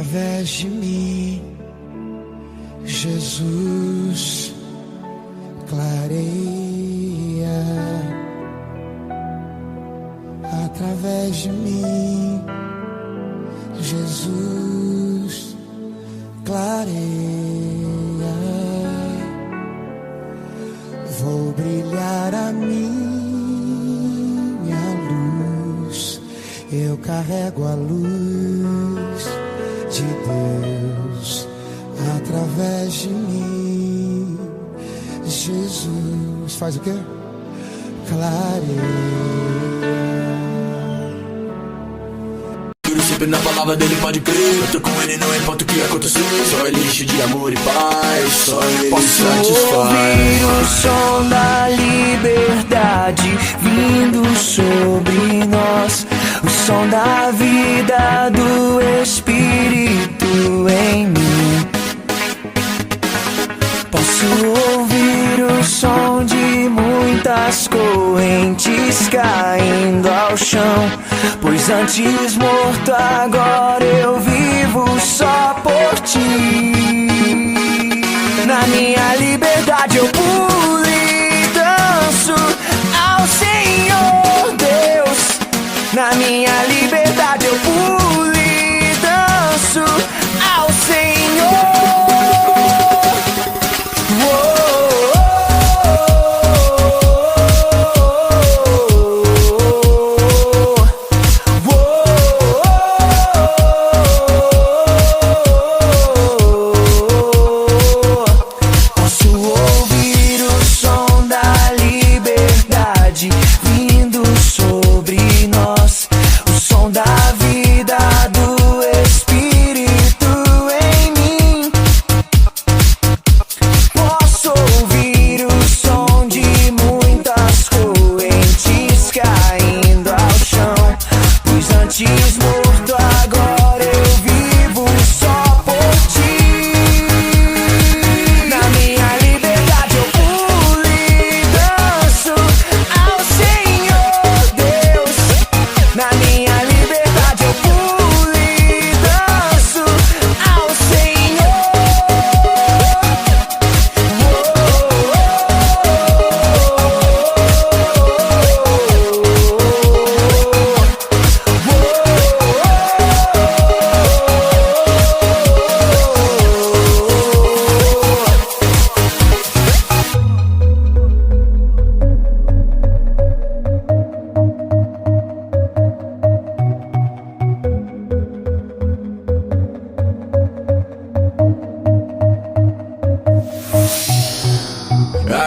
através de mim, Jesus clareia. Através de mim, Jesus clareia. Vou brilhar a minha luz, eu carrego a luz de Deus. Através de mim, Jesus faz o quê? Clareia. Sempre na palavra dele, pode crer. Eu tô com ele, não importa o que acontecer. Só ele enche de amor e paz. Só ele posso satisfaz. Ouvir o som da liberdade vindo sobre nós. O som da vida do Espírito em mim. Posso ouvir o som de muitas correntes caindo ao chão. Pois antes morto, agora eu vivo só por ti. Na minha liberdade eu pulo e danço ao Senhor Deus. Na minha liberdade eu pulo e danço ao Senhor.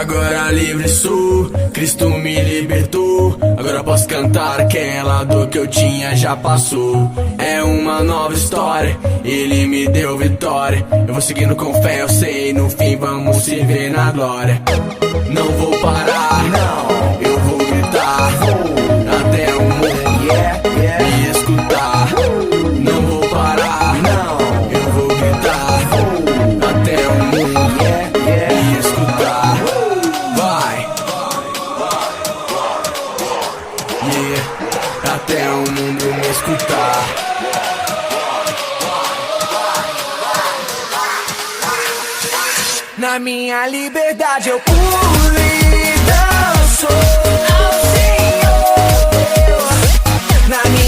Agora livre sou, Cristo me libertou. Agora posso cantar, aquela dor que eu tinha já passou. É uma nova história, Ele me deu vitória. Eu vou seguindo com fé, eu sei, no fim vamos se ver na glória. Não vou parar, não, eu vou gritar até o mundo me escutar. Não vou parar, não, eu vou gritar até o mundo me escutar. Até o mundo me escutar. Na minha liberdade eu pulo e danço ao Senhor Deus. Na minha